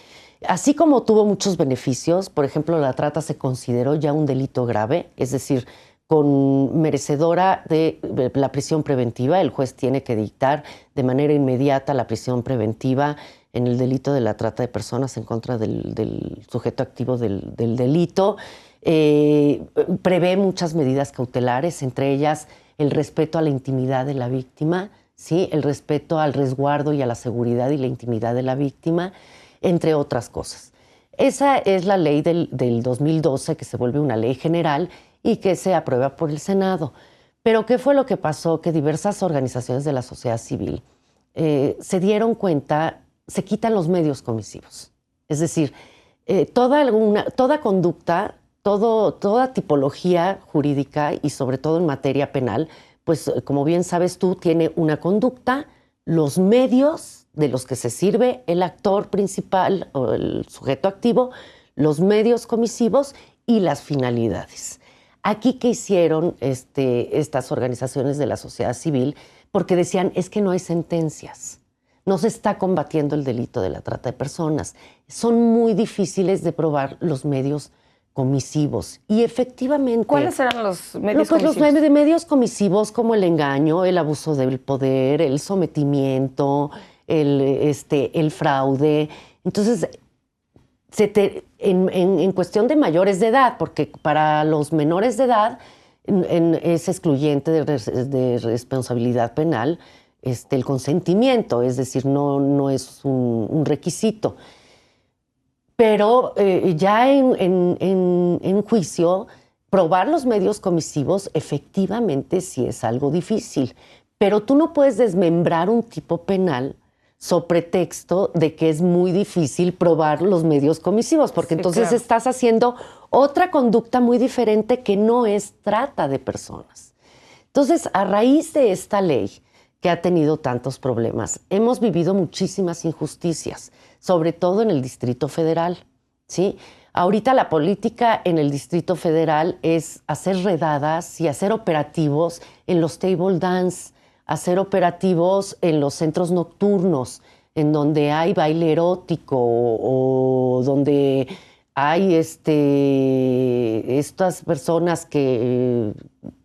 Speaker 2: Así como tuvo muchos beneficios, por ejemplo, la trata se consideró ya un delito grave, es decir, con merecedora de la prisión preventiva. El juez tiene que dictar de manera inmediata la prisión preventiva en el delito de la trata de personas en contra del sujeto activo del delito. Prevé muchas medidas cautelares, entre ellas el respeto a la intimidad de la víctima, ¿sí? El respeto al resguardo y a la seguridad y la intimidad de la víctima, entre otras cosas. Esa es la ley del 2012 que se vuelve una ley general y que se aprueba por el Senado. Pero ¿qué fue lo que pasó? Que diversas organizaciones de la sociedad civil se dieron cuenta, se quitan los medios comisivos. Es decir, toda conducta, toda tipología jurídica y sobre todo en materia penal, pues como bien sabes tú, tiene una conducta, los medios de los que se sirve el actor principal o el sujeto activo, los medios comisivos y las finalidades. Aquí, ¿qué hicieron estas organizaciones de la sociedad civil? Porque decían, es que no hay sentencias, no se está combatiendo el delito de la trata de personas, son muy difíciles de probar los medios comisivos. Y efectivamente...
Speaker 1: ¿Cuáles eran los medios comisivos?
Speaker 2: Los medios comisivos como el engaño, el abuso del poder, el sometimiento, el fraude. Entonces, en cuestión de mayores de edad, porque para los menores de edad es excluyente de responsabilidad penal el consentimiento, es decir, no es un requisito. Pero ya en juicio, probar los medios comisivos efectivamente sí es algo difícil, pero tú no puedes desmembrar un tipo penal sobre pretexto de que es muy difícil probar los medios comisivos, porque sí, entonces claro, estás haciendo otra conducta muy diferente que no es trata de personas. Entonces, a raíz de esta ley que ha tenido tantos problemas, hemos vivido muchísimas injusticias, sobre todo en el Distrito Federal, ¿sí? Ahorita la política en el Distrito Federal es hacer redadas y hacer operativos en los table dance, hacer operativos en los centros nocturnos, en donde hay baile erótico o donde hay estas personas que...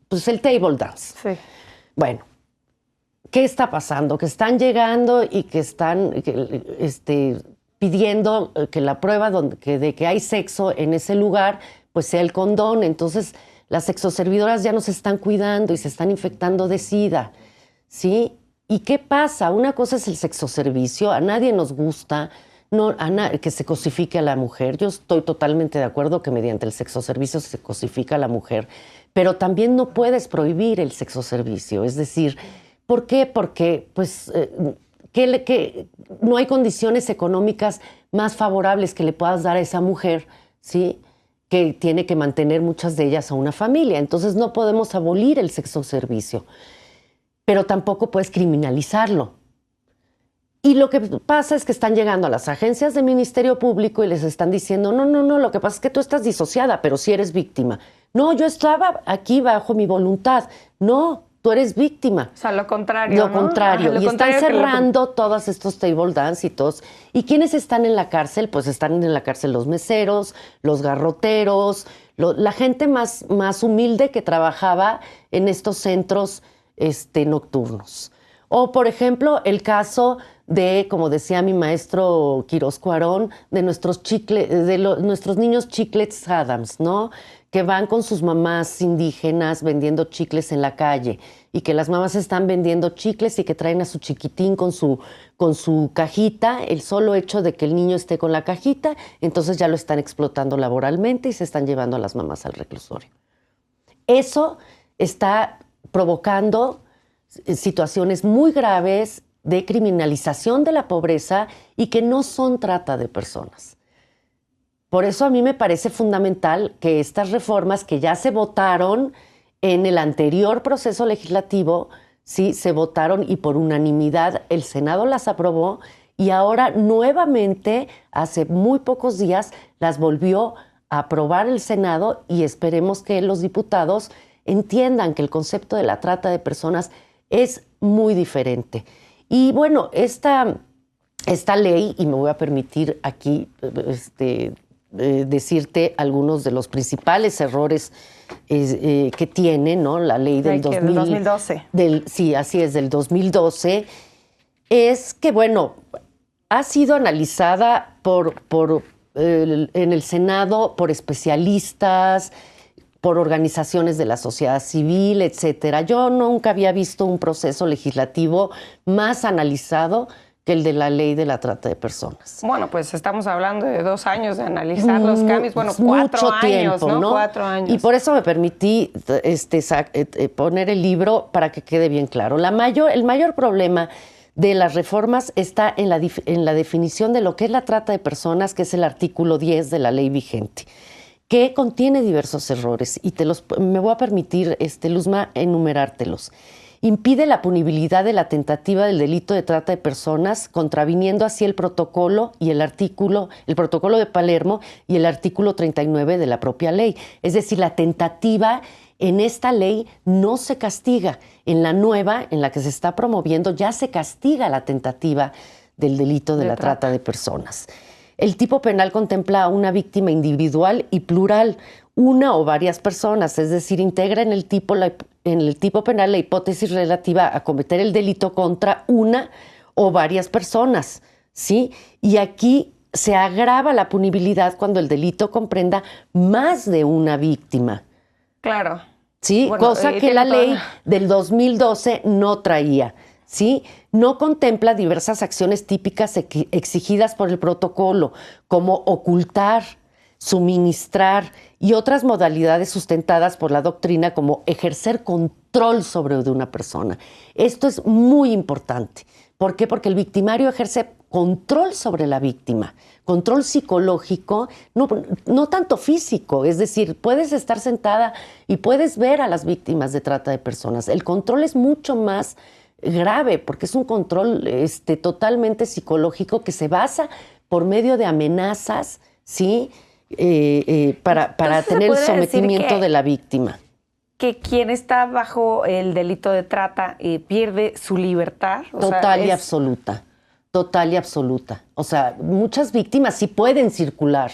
Speaker 2: pues el table dance.
Speaker 1: Sí.
Speaker 2: Bueno, ¿qué está pasando? Que están llegando y que están pidiendo que la prueba de que hay sexo en ese lugar, pues sea el condón. Entonces, las sexoservidoras ya no se están cuidando y se están infectando de SIDA, ¿sí? ¿Y qué pasa? Una cosa es el sexoservicio, a nadie nos gusta que se cosifique a la mujer. Yo estoy totalmente de acuerdo que mediante el sexoservicio se cosifica a la mujer, pero también no puedes prohibir el sexoservicio. Es decir, ¿por qué? Porque pues, que no hay condiciones económicas más favorables que le puedas dar a esa mujer, ¿sí?, que tiene que mantener muchas de ellas a una familia. Entonces no podemos abolir el sexoservicio, pero tampoco puedes criminalizarlo. Y lo que pasa es que están llegando a las agencias del Ministerio Público y les están diciendo, no, lo que pasa es que tú estás disociada, pero sí eres víctima. No, yo estaba aquí bajo mi voluntad. No, tú eres víctima.
Speaker 1: O sea, lo contrario,
Speaker 2: Lo
Speaker 1: ¿no?
Speaker 2: contrario.
Speaker 1: Ajá, lo
Speaker 2: y
Speaker 1: contrario
Speaker 2: están cerrando todos estos table dance y todos. ¿Y quiénes están en la cárcel? Pues están en la cárcel los meseros, los garroteros, la gente más humilde que trabajaba en estos centros nocturnos. O, por ejemplo, el caso de, como decía mi maestro Quirós Cuarón, de nuestros niños chiclets Adams, ¿no? Que van con sus mamás indígenas vendiendo chicles en la calle y que las mamás están vendiendo chicles y que traen a su chiquitín con su cajita. El solo hecho de que el niño esté con la cajita, entonces ya lo están explotando laboralmente y se están llevando a las mamás al reclusorio. Eso está provocando situaciones muy graves de criminalización de la pobreza y que no son trata de personas. Por eso a mí me parece fundamental que estas reformas que ya se votaron en el anterior proceso legislativo, sí, se votaron y por unanimidad el Senado las aprobó y ahora nuevamente, hace muy pocos días, las volvió a aprobar el Senado y esperemos que los diputados entiendan que el concepto de la trata de personas es muy diferente. Y bueno, esta ley, y me voy a permitir aquí decirte algunos de los principales errores que tiene, ¿no? La ley del
Speaker 1: 2012.
Speaker 2: Sí, así es, del 2012, es que, bueno, ha sido analizada en el Senado por especialistas, por organizaciones de la sociedad civil, etcétera. Yo nunca había visto un proceso legislativo más analizado que el de la ley de la trata de personas.
Speaker 1: Bueno, pues estamos hablando de 2 años de analizar los cambios. Bueno, 4 años,
Speaker 2: tiempo, ¿no?
Speaker 1: 4 años.
Speaker 2: Y por eso me permití poner el libro para que quede bien claro. El mayor problema de las reformas está en la definición de lo que es la trata de personas, que es el artículo 10 de la ley vigente, que contiene diversos errores y me voy a permitir, Luzma, enumerártelos. Impide la punibilidad de la tentativa del delito de trata de personas, contraviniendo así el protocolo de Palermo y el artículo 39 de la propia ley. Es decir, la tentativa en esta ley no se castiga. En la nueva, en la que se está promoviendo, ya se castiga la tentativa del delito de la trata de personas. El tipo penal contempla a una víctima individual y plural, una o varias personas, es decir, integra en el tipo penal la hipótesis relativa a cometer el delito contra una o varias personas, ¿sí? Y aquí se agrava la punibilidad cuando el delito comprenda más de una víctima.
Speaker 1: Claro.
Speaker 2: Sí, bueno, cosa que la ley del 2012 no traía. ¿Sí? No contempla diversas acciones típicas exigidas por el protocolo, como ocultar, suministrar y otras modalidades sustentadas por la doctrina, como ejercer control sobre de una persona. Esto es muy importante. ¿Por qué? Porque el victimario ejerce control sobre la víctima, control psicológico, no tanto físico. Es decir, puedes estar sentada y puedes ver a las víctimas de trata de personas. El control es mucho más grave, porque es un control totalmente psicológico que se basa por medio de amenazas, ¿sí? Para tener el sometimiento de la víctima.
Speaker 1: Que quien está bajo el delito de trata pierde su libertad.
Speaker 2: Total y absoluta. Total y absoluta. O sea, muchas víctimas sí pueden circular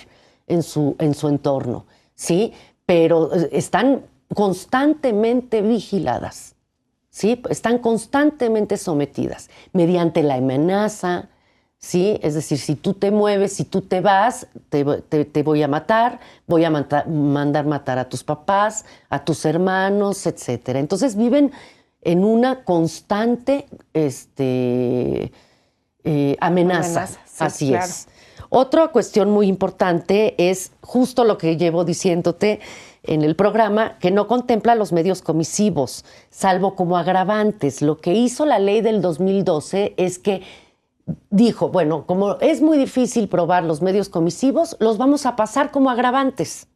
Speaker 2: en su entorno, ¿sí? Pero están constantemente vigiladas. ¿Sí? Están constantemente sometidas mediante la amenaza, ¿sí? Es decir, si tú te mueves, si tú te vas, te voy a matar, mandar matar a tus papás, a tus hermanos, etcétera. Entonces viven en una constante amenaza.
Speaker 1: Sí,
Speaker 2: así
Speaker 1: claro.
Speaker 2: es. Otra cuestión muy importante es justo lo que llevo diciéndote en el programa, que no contempla los medios comisivos, salvo como agravantes. Lo que hizo la ley del 2012 es que dijo, bueno, como es muy difícil probar los medios comisivos, los vamos a pasar como agravantes.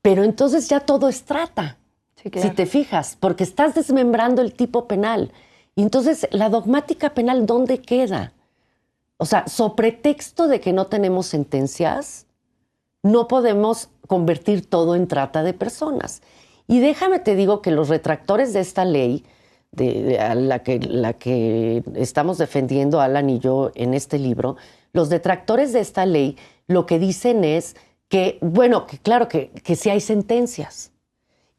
Speaker 2: Pero entonces ya todo es trata,
Speaker 1: Sí, claro.
Speaker 2: si te fijas, porque estás desmembrando el tipo penal. Y entonces, ¿la dogmática penal dónde queda? O sea, sobre pretexto de que no tenemos sentencias, no podemos convertir todo en trata de personas. Y déjame te digo que los retractores de esta ley, a la que estamos defendiendo Alan y yo en este libro, los detractores de esta ley lo que dicen es que, bueno, que claro que sí hay sentencias.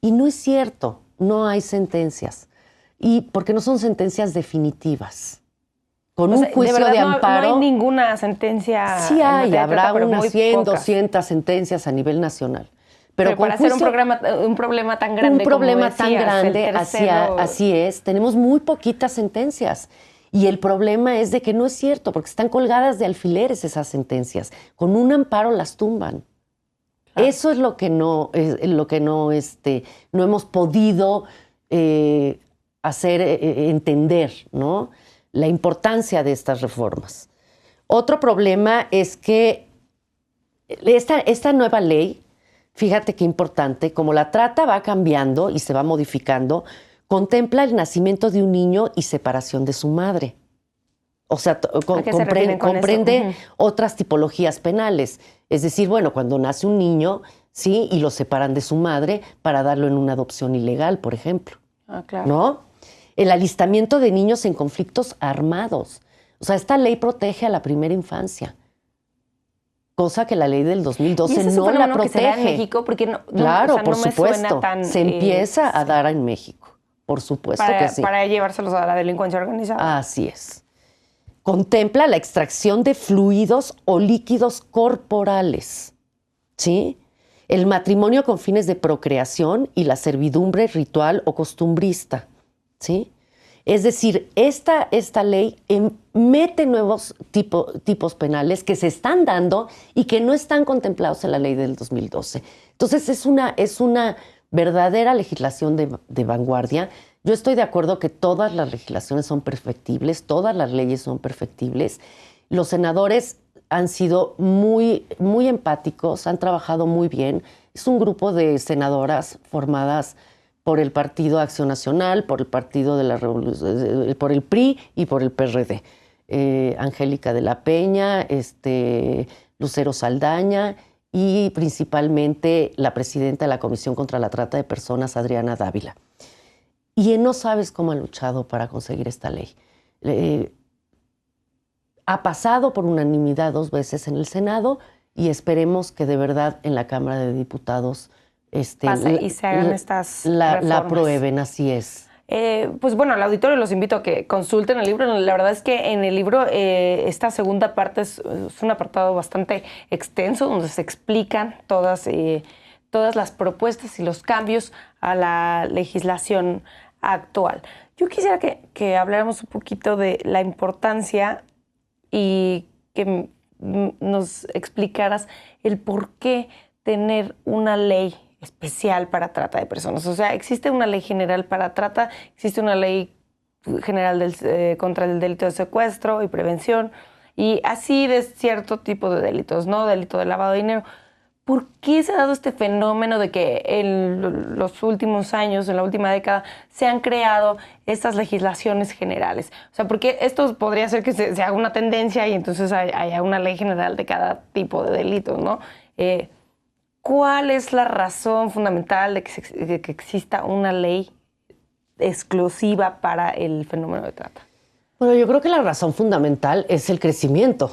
Speaker 2: Y no es cierto, no hay sentencias. Y porque no son sentencias definitivas. Con un juicio
Speaker 1: de verdad,
Speaker 2: de amparo.
Speaker 1: No hay ninguna sentencia.
Speaker 2: Sí hay, habrá
Speaker 1: pero
Speaker 2: unas
Speaker 1: muy
Speaker 2: 100,
Speaker 1: pocas.
Speaker 2: 200 sentencias a nivel nacional.
Speaker 1: Pero
Speaker 2: con
Speaker 1: para hacer
Speaker 2: juicio,
Speaker 1: un problema tan grande,
Speaker 2: un problema
Speaker 1: como
Speaker 2: tan
Speaker 1: decías,
Speaker 2: grande,
Speaker 1: el tercero...
Speaker 2: así es, tenemos muy poquitas sentencias. Y el problema es de que no es cierto, porque están colgadas de alfileres esas sentencias. Con un amparo las tumban. Claro. Eso es lo que no hemos podido hacer entender, ¿no? La importancia de estas reformas. Otro problema es que esta nueva ley, fíjate qué importante, como la trata va cambiando y se va modificando, contempla el nacimiento de un niño y separación de su madre. O sea, comprende otras tipologías penales. Es decir, bueno, cuando nace un niño, sí, y lo separan de su madre para darlo en una adopción ilegal, por ejemplo.
Speaker 1: Ah, claro.
Speaker 2: ¿No? El alistamiento de niños en conflictos armados. O sea, esta ley protege a la primera infancia, cosa que la ley del 2012 no la protege.
Speaker 1: Que se da en México, porque
Speaker 2: claro,
Speaker 1: o sea,
Speaker 2: por
Speaker 1: no me
Speaker 2: supuesto,
Speaker 1: suena tan,
Speaker 2: se empieza a dar en México, por supuesto que sí.
Speaker 1: Para llevárselos a la delincuencia organizada.
Speaker 2: Así es. Contempla la extracción de fluidos o líquidos corporales, ¿sí? El matrimonio con fines de procreación y la servidumbre ritual o costumbrista, ¿sí? Es decir, esta ley mete nuevos tipos penales que se están dando y que no están contemplados en la ley del 2012. Entonces, es una verdadera legislación de vanguardia. Yo estoy de acuerdo que todas las legislaciones son perfectibles, todas las leyes son perfectibles. Los senadores han sido muy, muy empáticos, han trabajado muy bien. Es un grupo de senadoras formadas por el Partido Acción Nacional, por el Partido de la Revolución, por el PRI y por el PRD. Angélica de la Peña, Lucero Saldaña y principalmente la presidenta de la Comisión contra la Trata de Personas, Adriana Dávila. Y no sabes cómo ha luchado para conseguir esta ley. Ha pasado por unanimidad 2 veces en el Senado y esperemos que de verdad en la Cámara de Diputados
Speaker 1: y se hagan estas reformas.
Speaker 2: La aprueben, así es.
Speaker 1: Pues bueno, al auditorio los invito a que consulten el libro. La verdad es que en el libro esta segunda parte es un apartado bastante extenso donde se explican todas las propuestas y los cambios a la legislación actual. Yo quisiera que habláramos un poquito de la importancia y que nos explicaras el por qué tener una ley especial para trata de personas. O sea, existe una ley general para trata, existe una ley general contra el delito de secuestro y prevención, y así de cierto tipo de delitos, ¿no? Delito de lavado de dinero. ¿Por qué se ha dado este fenómeno de que en los últimos años, en la última década, se han creado estas legislaciones generales? O sea, porque esto podría ser que se haga una tendencia y entonces haya una ley general de cada tipo de delitos, ¿no? ¿Cuál es la razón fundamental de que exista una ley exclusiva para el fenómeno de trata?
Speaker 2: Bueno, yo creo que la razón fundamental es el crecimiento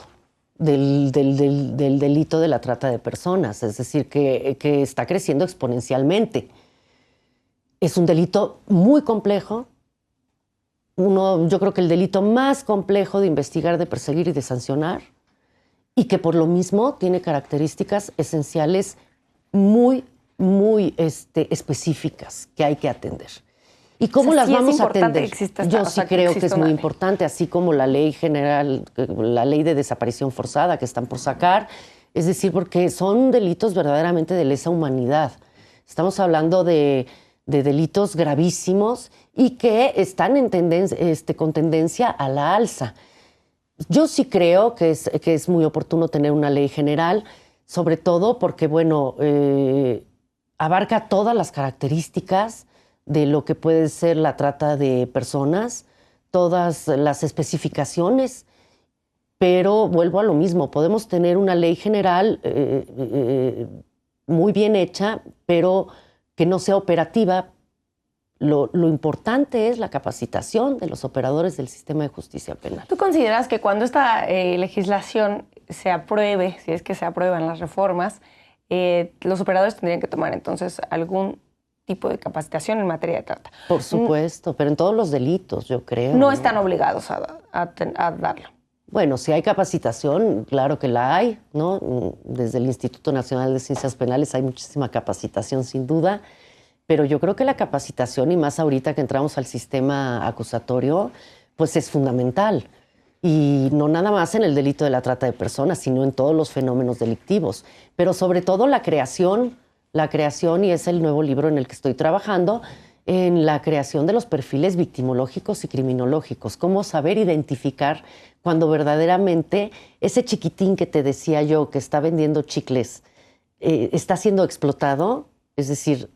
Speaker 2: del delito de la trata de personas, es decir, que está creciendo exponencialmente. Es un delito muy complejo, yo creo que el delito más complejo de investigar, de perseguir y de sancionar, y que por lo mismo tiene características esenciales muy, muy específicas que hay que atender. ¿Y cómo las vamos a atender? Yo sí creo que es muy importante, así como la ley general, la ley de desaparición forzada que están por sacar, es decir, porque son delitos verdaderamente de lesa humanidad. Estamos hablando de delitos gravísimos y que están con tendencia a la alza. Yo sí creo que es muy oportuno tener una ley general, sobre todo porque, bueno, abarca todas las características de lo que puede ser la trata de personas, todas las especificaciones, pero vuelvo a lo mismo, podemos tener una ley general muy bien hecha, pero que no sea operativa. Lo importante es la capacitación de los operadores del sistema de justicia penal.
Speaker 1: ¿Tú consideras que cuando esta legislación se apruebe, si es que se aprueban las reformas, los operadores tendrían que tomar entonces algún tipo de capacitación en materia de trata?
Speaker 2: Por supuesto, pero en todos los delitos, yo creo.
Speaker 1: No están obligados a darlo.
Speaker 2: Bueno, si hay capacitación, claro que la hay, ¿no? Desde el Instituto Nacional de Ciencias Penales hay muchísima capacitación, sin duda, pero yo creo que la capacitación, y más ahorita que entramos al sistema acusatorio, pues es fundamental. Y no nada más en el delito de la trata de personas, sino en todos los fenómenos delictivos. Pero sobre todo la creación, y es el nuevo libro en el que estoy trabajando, en la creación de los perfiles victimológicos y criminológicos. Cómo saber identificar cuando verdaderamente ese chiquitín que te decía yo que está vendiendo chicles está siendo explotado, es decir,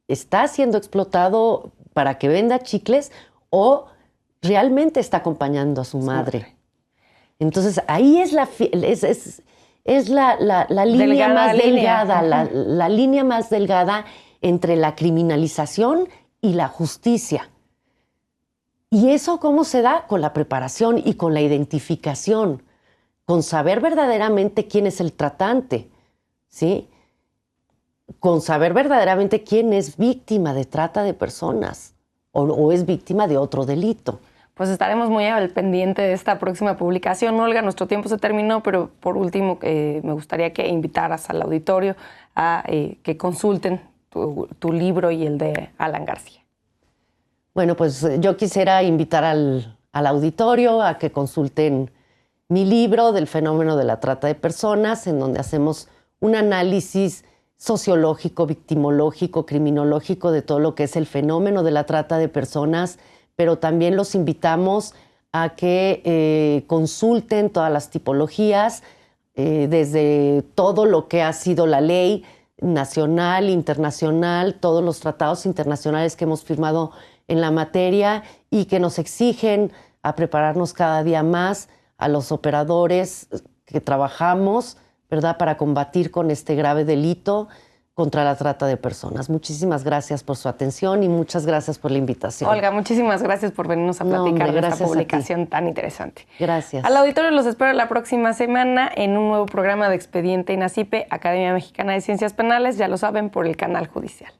Speaker 2: está siendo explotado para que venda chicles o realmente está acompañando a su madre. Entonces ahí es la línea más delgada, la línea más delgada entre la criminalización y la justicia. ¿Y eso cómo se da? Con la preparación y con la identificación, con saber verdaderamente quién es el tratante, ¿sí? Con saber verdaderamente quién es víctima de trata de personas o es víctima de otro delito.
Speaker 1: Pues estaremos muy al pendiente de esta próxima publicación. Olga, nuestro tiempo se terminó, pero por último me gustaría que invitaras al auditorio a que consulten tu libro y el de Alan García.
Speaker 2: Bueno, pues yo quisiera invitar al auditorio a que consulten mi libro del fenómeno de la trata de personas, en donde hacemos un análisis sociológico, victimológico, criminológico de todo lo que es el fenómeno de la trata de personas, pero también los invitamos a que consulten todas las tipologías, desde todo lo que ha sido la ley nacional, internacional, todos los tratados internacionales que hemos firmado en la materia y que nos exigen a prepararnos cada día más a los operadores que trabajamos, ¿verdad?, para combatir con este grave delito contra la trata de personas. Muchísimas gracias por su atención y muchas gracias por la invitación.
Speaker 1: Olga, muchísimas gracias por venirnos a platicar de esta publicación tan interesante.
Speaker 2: Gracias.
Speaker 1: Al auditorio los espero la próxima semana en un nuevo programa de Expediente INACIPE, Academia Mexicana de Ciencias Penales, ya lo saben, por el canal judicial.